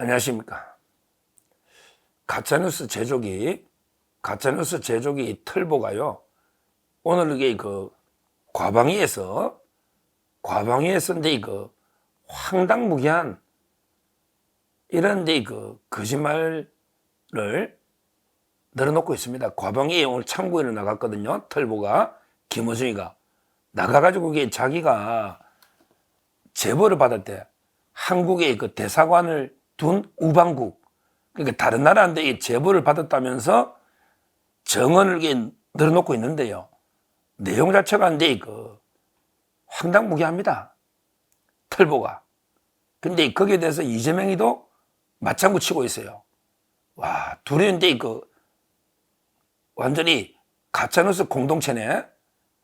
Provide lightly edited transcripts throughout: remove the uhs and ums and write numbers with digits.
안녕하십니까. 가짜뉴스 제조기 털보가요. 오늘 이게 과방위에서인데 황당무계한 이런데 거짓말을 늘어놓고 있습니다. 과방위에 오늘 창구에 나갔거든요. 털보가 김어준이가 나가가지고 이게 자기가 제보를 받았대. 한국의 대사관을 둔 우방국, 그러니까 다른 나라인데 이 제보를 받았다면서 정언을 늘어놓고 있는데요. 내용 자체가 황당무계합니다. 털보가. 근데 거기에 대해서 이재명이도 맞장구 치고 있어요. 와, 둘이 완전히 가짜뉴스 공동체네.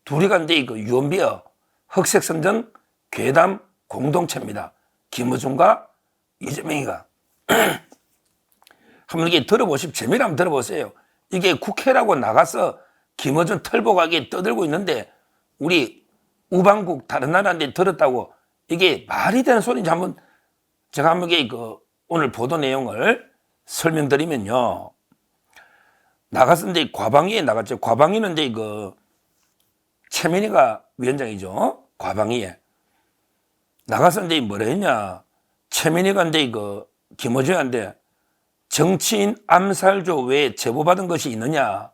둘이 유언비어 흑색선전 괴담 공동체입니다. 김어준과 이재명이가. 한번 이게 재미를 한번 들어보세요. 이게 국회라고 나가서 김어준 털보가 떠들고 있는데 우리 우방국 다른 나라인데 들었다고 이게 말이 되는 소리인지 제가 한번 오늘 보도 내용을 설명드리면요. 나갔었는데 과방위에 나갔죠. 과방위는 최민희가 위원장이죠. 과방위에. 나갔었는데 뭐라 했냐. 최민희가 김어준한테 정치인 암살조 외에 제보받은 것이 있느냐.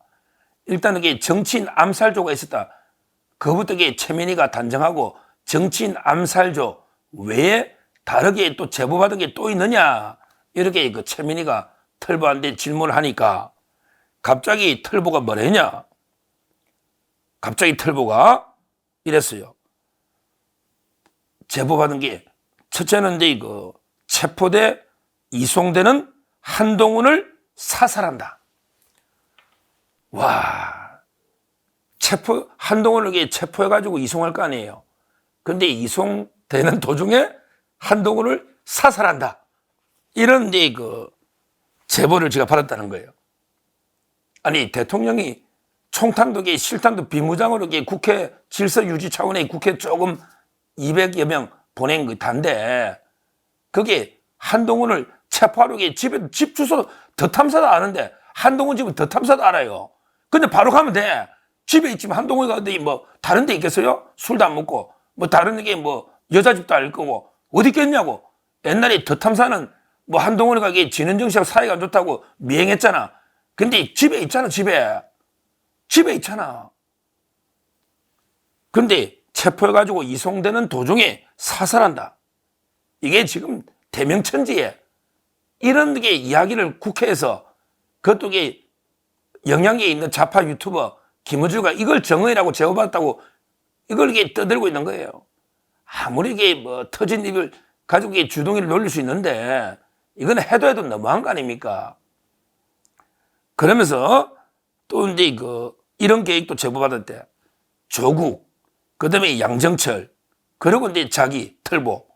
일단 정치인 암살조가 있었다. 그부터 최민희가 단정하고 정치인 암살조 외에 다르게 또 제보받은 게 또 있느냐. 이렇게 최민희가 털보한테 질문을 하니까 갑자기 털보가 뭐라 했냐. 갑자기 털보가 이랬어요. 제보받은 게 첫째는 체포돼 이송되는 한동훈을 사살한다. 와, 한동훈을 체포해가지고 이송할 거 아니에요. 근데 이송되는 도중에 한동훈을 사살한다. 이런 제보를 제가 받았다는 거예요. 아니, 대통령이 총탄도 실탄도 비무장으로 국회 질서 유지 차원의 국회 조금 200여 명 보낸 그 단데 그게 한동훈을 체포하러 집 주소 더 탐사도 아는데 한동훈 집은 더 탐사도 알아요. 근데 바로 가면 돼. 집에 있지만 한동훈이가 어디 다른 데 있겠어요? 술도 안 먹고 다른 여자 집도 알 거고 어디 있겠냐고. 옛날에 더 탐사는 한동훈이가 진은정 씨하고 사이가 안 좋다고 미행했잖아. 근데 집에 있잖아. 집에 있잖아. 근데 체포해가지고 이송되는 도중에 사살한다. 이게 지금 대명천지에 이런 이야기를 국회에서 그것도 영향력이 있는 좌파 유튜버 김어준이가 이걸 정의라고 제보받았다고 이걸 떠들고 있는 거예요. 아무리 터진 입을 가지고 주둥이를 놀릴 수 있는데 이건 해도 너무한 거 아닙니까? 그러면서 또 이런 계획도 제보받았대. 조국, 그 다음에 양정철, 그리고 자기 털보.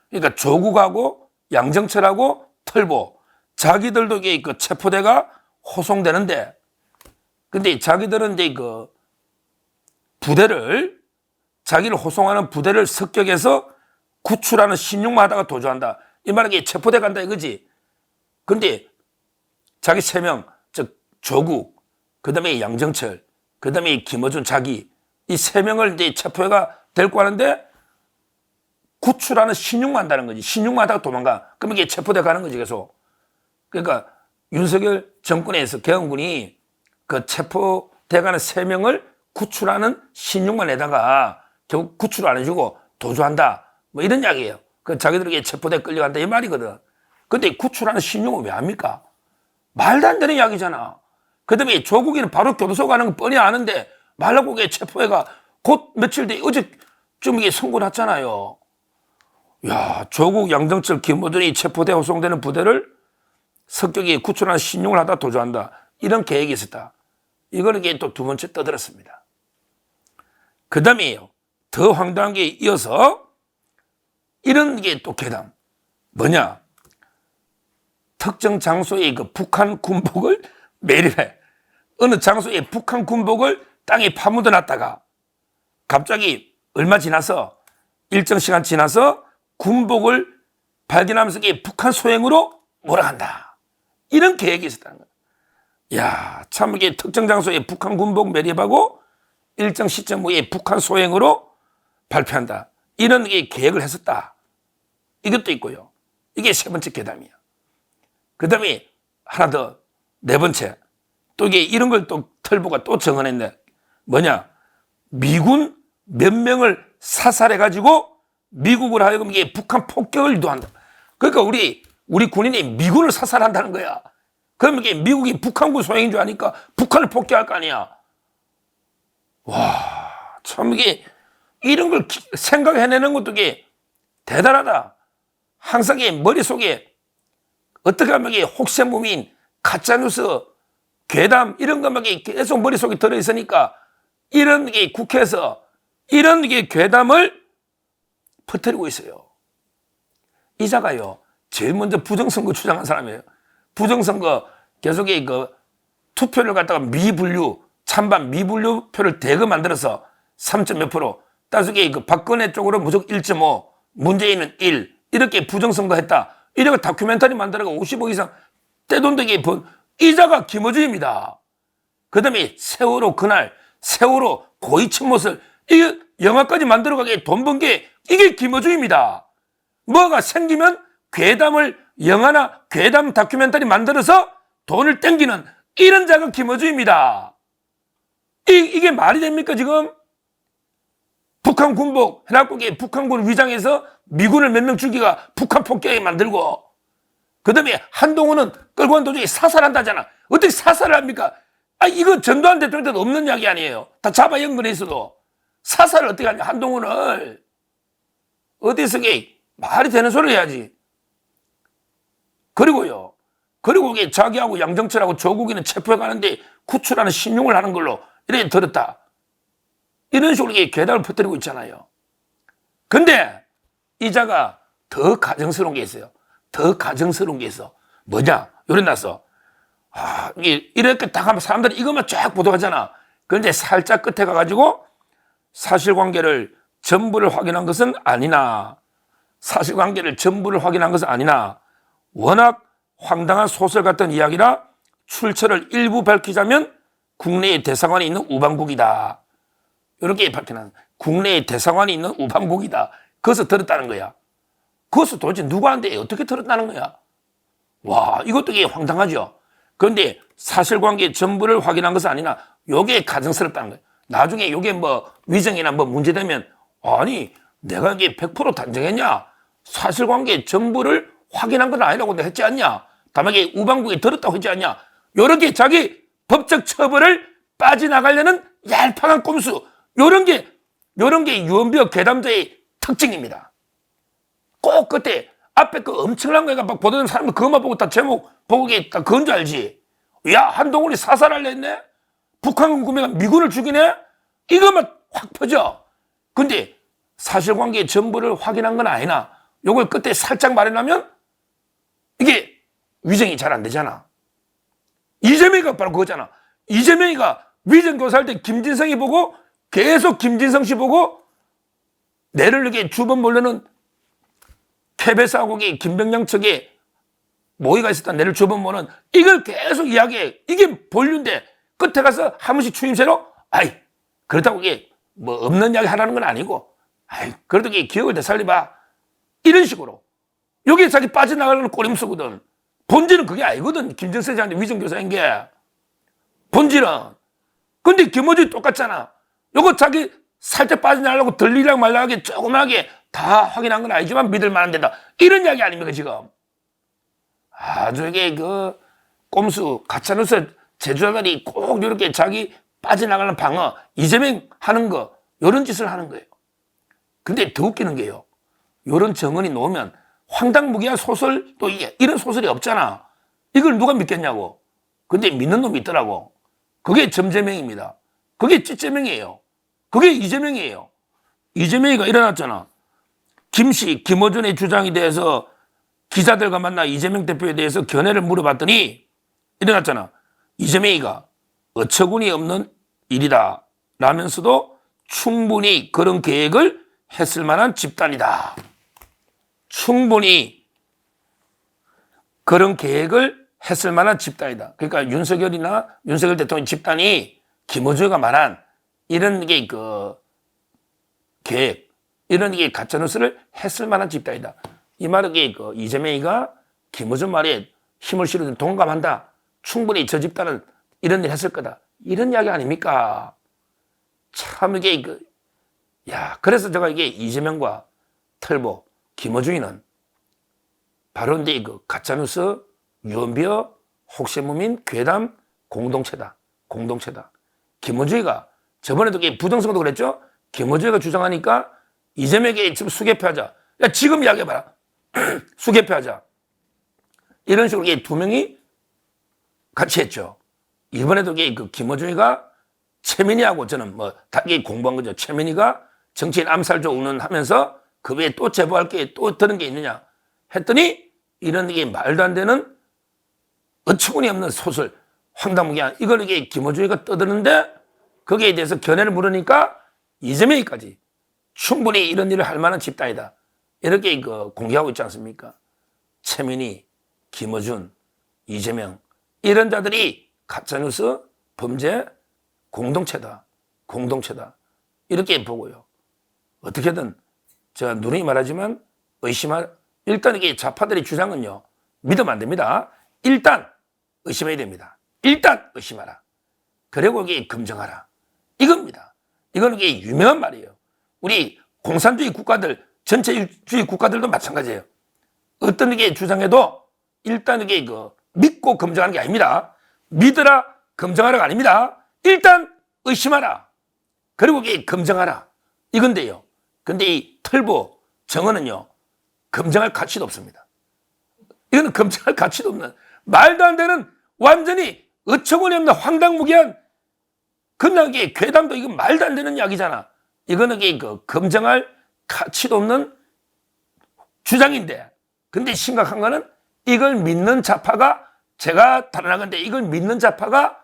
그러니까 조국하고 양정철하고 털보. 자기들도 체포대가 호송되는데, 근데 자기들은 자기를 호송하는 부대를 습격해서 구출하는 신용만 하다가 도주한다. 이 말은 체포대 간다 이거지. 근데 자기 3명, 즉 조국, 그 다음에 양정철, 그 다음에 김어준 자기, 이 3명을 체포해가 데리고 가는데 구출하는 신용만 한다는 거지. 신용만 하다가 도망가. 그럼 이게 체포돼 가는 거지 계속. 그러니까 윤석열 정권에서 개헌군이 체포돼 가는 3명을 구출하는 신용만 내다가 결국 구출 안 해주고 도주한다. 이런 이야기예요. 자기들에게 체포돼 끌려간다 이 말이거든. 근데 구출하는 신용은 왜 합니까? 말도 안 되는 이야기잖아. 그 다음에 조국이는 바로 교도소 가는 거 뻔히 아는데 말라고 체포해가 곧 며칠 뒤에 어제쯤 선고 났잖아요. 야, 조국, 양정철, 김어준이 체포돼 호송되는 부대를 습격에 구출하는 신용을 하다 도주한다. 이런 계획이 있었다. 이걸 또 두 번째 떠들었습니다. 그 다음에요. 더 황당한 게 이어서 이런 게 또 괴담. 뭐냐? 특정 장소에 북한 군복을 매립해. 어느 장소에 북한 군복을 땅에 파묻어 놨다가 갑자기 얼마 지나서 일정 시간 지나서 군복을 발견하면서 이게 북한 소행으로 몰아간다. 이런 계획이 있었다는 거예요. 야, 참 이게 특정 장소에 북한 군복 매립하고 일정 시점 후에 북한 소행으로 발표한다. 이런 게 계획을 했었다. 이것도 있고요. 이게 세 번째 괴담이야. 그 다음에 하나 더, 네 번째. 또 이게 이런 걸 또 털보가 또 정언했네. 뭐냐? 미군 몇 명을 사살해가지고 미국을 하여금 이게 북한 폭격을 유도한다. 그러니까 우리 군인이 미군을 사살한다는 거야. 그러면 이게 미국이 북한군 소행인 줄 아니까 북한을 폭격할 거 아니야. 와, 참 이게 이런 걸 생각해내는 것도 이게 대단하다. 항상 이게 머릿속에 어떻게 하면 이게 혹세무민, 가짜뉴스, 괴담 이런 것만 계속 머릿속에 들어있으니까 이런 게 국회에서 이런 게 괴담을 퍼뜨리고 있어요. 이자가요, 제일 먼저 부정선거 주장한 사람이에요. 부정선거 계속 그 투표를 갖다가 미분류, 찬반 미분류표를 대거 만들어서 3점 몇 프로, 따지게 그 박근혜 쪽으로 무조건 1.5, 문재인은 1, 이렇게 부정선거 했다. 이렇게 다큐멘터리 만들어가 50억 이상 떼돈되게 번 이자가 김어준입니다. 그 다음에 세월호 그날, 세월호 고의 침몰을 이게 영화까지 만들어가게 돈 번 게 이게 김어준입니다. 뭐가 생기면 괴담을 영화나 괴담 다큐멘터리 만들어서 돈을 땡기는 이런 자가 김어준입니다. 이게 말이 됩니까 지금? 북한 군복 해갖고 북한군 위장해서 미군을 몇 명 죽이가 북한 폭격에 만들고 그 다음에 한동훈은 끌고 간 도중에 사살한다잖아. 어떻게 사살을 합니까? 이거 전두환 대통령한테도 없는 이야기 아니에요. 다 잡아 연근해 있어도 사살을 어떻게 하냐. 한동훈을 어디서 말이 되는 소리를 해야지. 그리고요, 그리고 이게 자기하고 양정철하고 조국이는 체포해 가는데 구출하는 신용을 하는 걸로 이렇게 들었다. 이런 식으로 괴담을 퍼뜨리고 있잖아요. 근데 이자가 더 가정스러운 게 있어요. 더 가정스러운 게 있어. 뭐냐? 요런 나서 이렇게 딱 하면 사람들이 이것만 쫙 보도하잖아. 그런데 살짝 끝에 가가지고 사실관계를 전부를 확인한 것은 아니나, 사실관계를 전부를 확인한 것은 아니나, 워낙 황당한 소설 같은 이야기라 출처를 일부 밝히자면 국내에 대사관이 있는 우방국이다. 이렇게 밝혀놨어. 국내에 대사관이 있는 우방국이다. 그것을 들었다는 거야. 그것을 도대체 누구한테 어떻게 들었다는 거야? 와, 이것도 이게 황당하죠. 그런데 사실관계 전부를 확인한 것은 아니나 요게 가정스럽다는 거예요. 나중에 요게 뭐 위정이나 뭐 문제되면 아니 내가 이게 100% 단정했냐? 사실관계 전부를 확인한 건 아니라고 내가 했지 않냐? 다만 이게 우방국이 들었다고 했지 않냐? 요렇게 자기 법적 처벌을 빠져나가려는 얄팍한 꼼수, 요런 게 유언비어 괴담자의 특징입니다. 꼭 그때 앞에 그 엄청난 거가 막 보던 사람은 그것만 보고 다 제목 보고 다 그건 줄 알지. 야, 한동훈이 사살하려 했네? 북한군 구매가 미군을 죽이네? 이것만 확 퍼져. 근데 사실관계 전부를 확인한 건 아니나 요걸 그때 살짝 말해놓으면 이게 위정이 잘 안 되잖아. 이재명이가 바로 그거잖아. 이재명이가 위정교사할 때 김진성이 보고 계속 김진성 씨 보고 내를 이렇게 주번 몰려는 KBS하고 김병장 측에 모의가 있었다. 내를 주번 보는 이걸 계속 이야기해. 이게 본류인데 끝에 가서 한 번씩 추임새로 그렇다고 이게 뭐 없는 이야기 하라는 건 아니고 그래도 이게 기억을 되살려봐. 이런 식으로. 여기에 자기 빠져나가려는 꼬림수거든. 본질은 그게 아니거든. 김정세 장한테 위정교사인 게. 본질은. 근데 김어준이 똑같잖아. 요거 자기 살짝 빠져나가려고 들리랑 말라하게 조그맣게 다 확인한 건 아니지만 믿을 만한 데다. 이런 이야기 아닙니까, 지금? 아주 이게 그 꼼수, 가짜뉴스 제주자들이 꼭 이렇게 자기 빠져나가는 방어, 이재명 하는 거, 요런 짓을 하는 거예요. 근데 더 웃기는 게요. 요런 정언이 나오면 황당무계한 소설, 또 이런 소설이 없잖아. 이걸 누가 믿겠냐고. 근데 믿는 놈이 있더라고. 그게 점재명입니다. 그게 찌재명이에요. 그게 이재명이에요. 이재명이가 일어났잖아. 김씨, 김어준의 주장에 대해서 기자들과 만나 이재명 대표에 대해서 견해를 물어봤더니 일어났잖아. 이재명이가 어처구니 없는 일이다 라면서도 충분히 그런 계획을 했을 만한 집단이다. 충분히 그런 계획을 했을 만한 집단이다. 그러니까 윤석열 대통령 집단이 김어준이가 말한 이런 게 계획, 이런 게 가짜뉴스를 했을 만한 집단이다. 이 말은 이재명이가 김어준 말에 힘을 실어준 동감한다. 충분히 저 집단은 이런 일 했을 거다. 이런 이야기 아닙니까? 참 그래서 제가 이재명과 털보, 김어준이는 바로 이제 가짜뉴스, 유언비어, 혹세무민, 괴담, 공동체다. 김어준이가 저번에도 부정선거도 그랬죠? 김어준이가 주장하니까 이재명에게 지금 수개표하자. 야, 지금 이야기해봐라. 수개표하자. 이런 식으로 두 명이 같이 했죠. 이번에도 김어준이가 최민희하고 저는 다 공부한 거죠. 최민희가 정치인 암살조 운운하면서 그 외에 또 제보할 게 또 드는 게 있느냐 했더니 이런 말도 안 되는 어처구니 없는 소설, 황당무계한 이걸 김어준이가 떠드는데 거기에 대해서 견해를 물으니까 이재명이까지 충분히 이런 일을 할 만한 집단이다. 이렇게 공개하고 있지 않습니까? 최민희, 김어준, 이재명 이런 자들이 가짜뉴스, 범죄, 공동체다. 이렇게 보고요. 어떻게든 제가 누누이 말하지만 일단 좌파들의 주장은요. 믿으면 안 됩니다. 일단 의심해야 됩니다. 일단 의심하라. 그리고 검증하라. 이겁니다. 이거는 유명한 말이에요. 우리 공산주의 국가들, 전체주의 국가들도 마찬가지예요. 어떤 주장해도 일단 믿고 검증하는 게 아닙니다. 믿으라, 검증하라가 아닙니다. 일단 의심하라. 그리고 검증하라. 이건데요. 근데 이 털보, 정언은요. 검증할 가치도 없습니다. 이거는 검증할 가치도 없는 말도 안 되는 완전히 어처구니 없는 황당무계한 끝나게 괴담도 이거 말도 안 되는 이야기잖아. 이거는 검증할 가치도 없는 주장인데 근데 심각한 거는 이걸 믿는 좌파가 제가 달아나건데 이걸 믿는 좌파가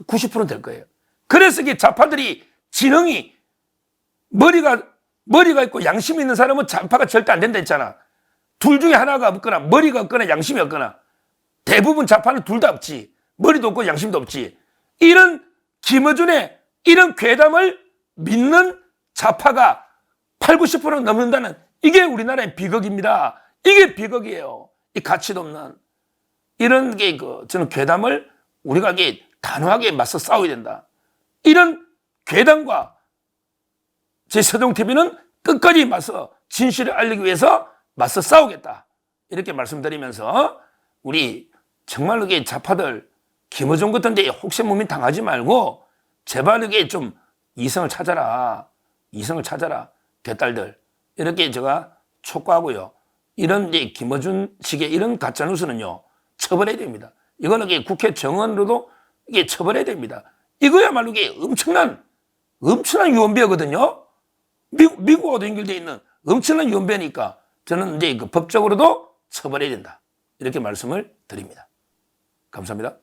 90% 될 거예요. 그래서 이게 좌파들이 지능이 머리가 있고 양심이 있는 사람은 좌파가 절대 안 된다 했잖아. 둘 중에 하나가 없거나 머리가 없거나 양심이 없거나 대부분 좌파는 둘 다 없지. 머리도 없고 양심도 없지. 이런 김어준의 이런 괴담을 믿는 좌파가 8, 90% 넘는다는 이게 우리나라의 비극입니다. 이게 비극이에요. 이 가치도 없는 이런 저는 괴담을 우리가 단호하게 맞서 싸워야 된다. 이런 괴담과 제 서동TV는 끝까지 맞서 진실을 알리기 위해서 맞서 싸우겠다. 이렇게 말씀드리면서 우리 정말로 좌파들 김어준 같은 데 혹세무민 당하지 말고 제발 좀 이성을 찾아라. 대딸들. 이렇게 제가 촉구하고요. 이런 김어준식의 이런 가짜뉴스는요. 처벌해야 됩니다. 이거는 국회 정원으로도 처벌해야 됩니다. 이거야말로 엄청난 유언비어거든요. 미국하고도 연결되어 있는 엄청난 유언비어니까 저는 법적으로도 처벌해야 된다. 이렇게 말씀을 드립니다. 감사합니다.